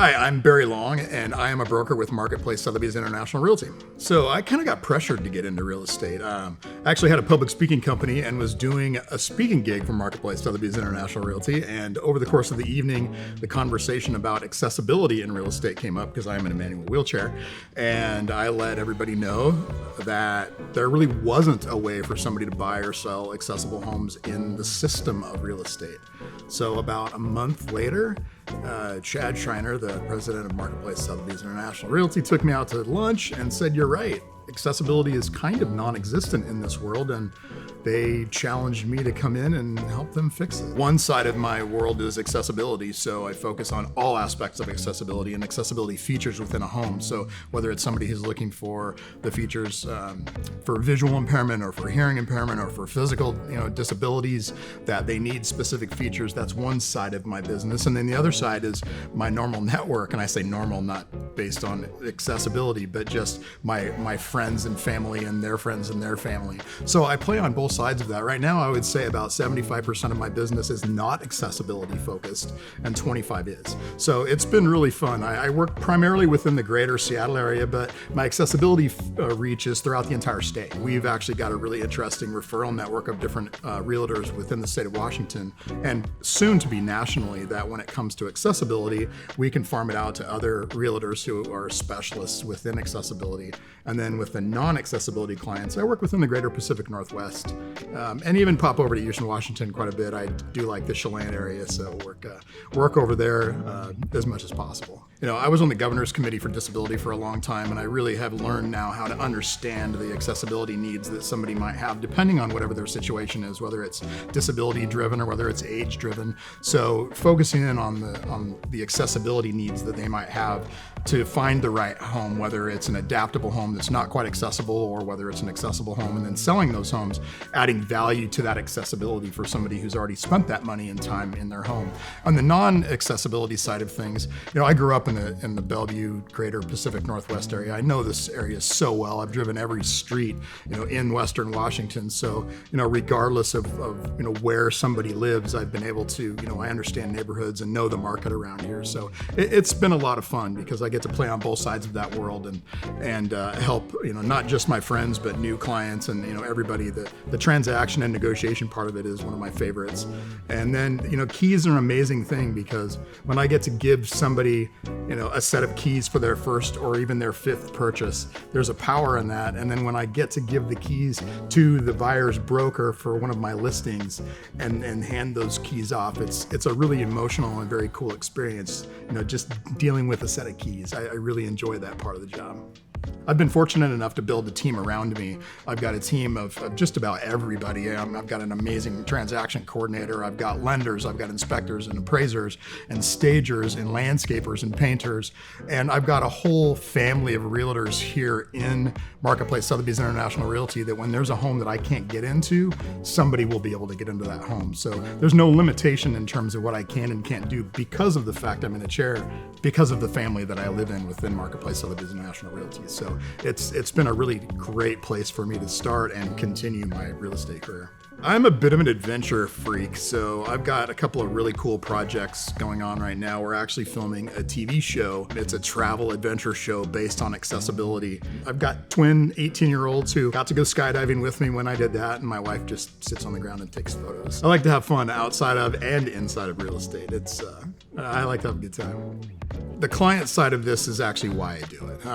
Hi, I'm Barry Long, and I am a broker with Marketplace Sotheby's International Realty. So I kind of got pressured to get into real estate. I actually had a public speaking company and was doing a speaking gig for Marketplace Sotheby's International Realty. And over the course of the evening, the conversation about accessibility in real estate came up because I'm in a manual wheelchair. And I let everybody know that there really wasn't a way for somebody to buy or sell accessible homes in the system of real estate. So about a month later, Chad Schreiner, the president of Marketplace Sotheby's International Realty, took me out to lunch and said, "You're right. Accessibility is kind of non-existent in this world," and they challenged me to come in and help them fix it. One side of my world is accessibility, so I focus on all aspects of accessibility and accessibility features within a home. So whether it's somebody who's looking for the features for visual impairment or for hearing impairment or for physical disabilities that they need specific features, that's one side of my business. And then the other side is my normal network, and I say normal not based on accessibility, but just my friends and family and their friends and their family. So I play on both sides of that. Right now, I would say about 75% of my business is not accessibility focused and 25 is. So it's been really fun. I work primarily within the greater Seattle area, but my accessibility reach is throughout the entire state. We've actually got a really interesting referral network of different realtors within the state of Washington, and soon to be nationally, that when it comes to accessibility, we can farm it out to other realtors who are specialists within accessibility. And then with the non-accessibility clients, I work within the greater Pacific Northwest, and even pop over to Eastern Washington quite a bit. I do like the Chelan area, so work over there as much as possible. I was on the governor's committee for disability for a long time, and I really have learned now how to understand the accessibility needs that somebody might have, depending on whatever their situation is, whether it's disability driven or whether it's age driven. So focusing in on the accessibility needs that they might have to find the right home, whether it's an adaptable home that's not quite accessible or whether it's an accessible home, and then selling those homes, adding value to that accessibility for somebody who's already spent that money and time in their home. On the non-accessibility side of things, I grew up in the Bellevue, greater Pacific Northwest area. I know this area so well. I've driven every street, in Western Washington. So, regardless of where somebody lives, I've been able to, I understand neighborhoods and know the market around here. So it's been a lot of fun because I get to play on both sides of that world and help, not just my friends, but new clients and, everybody. The transaction and negotiation part of it is one of my favorites. And then, keys are an amazing thing because when I get to give somebody, a set of keys for their first or even their fifth purchase, there's a power in that. And then when I get to give the keys to the buyer's broker for one of my listings and hand those keys off, it's a really emotional and very cool experience, just dealing with a set of keys. I really enjoy that part of the job. I've been fortunate enough to build a team around me. I've got a team of just about everybody. I've got an amazing transaction coordinator. I've got lenders. I've got inspectors and appraisers and stagers and landscapers and painters. And I've got a whole family of realtors here in Marketplace Sotheby's International Realty that when there's a home that I can't get into, somebody will be able to get into that home. So there's no limitation in terms of what I can and can't do because of the fact I'm in a chair, because of the family that I live in within Marketplace Sotheby's International Realty. So it's been a really great place for me to start and continue my real estate career. I'm a bit of an adventure freak, so I've got a couple of really cool projects going on right now. We're actually filming a TV show. It's a travel adventure show based on accessibility. I've got twin 18-year-olds who got to go skydiving with me when I did that, and my wife just sits on the ground and takes photos. I like to have fun outside of and inside of real estate. I like to have a good time. The client side of this is actually why I do it.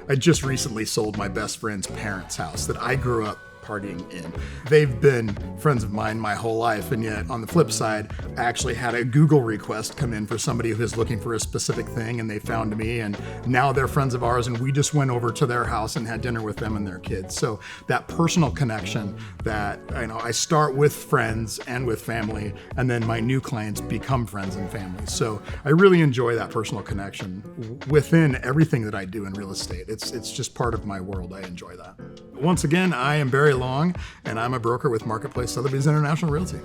I just recently sold my best friend's parents' house that I grew up partying in. They've been friends of mine my whole life, and yet on the flip side, I actually had a Google request come in for somebody who was looking for a specific thing, and they found me, and now they're friends of ours, and we just went over to their house and had dinner with them and their kids. So that personal connection that I start with friends and with family, and then my new clients become friends and family. So I really enjoy that personal connection within everything that I do in real estate. It's just part of my world. I enjoy that. Once again, I am Barry Long, and I'm a broker with Marketplace Sotheby's International Realty.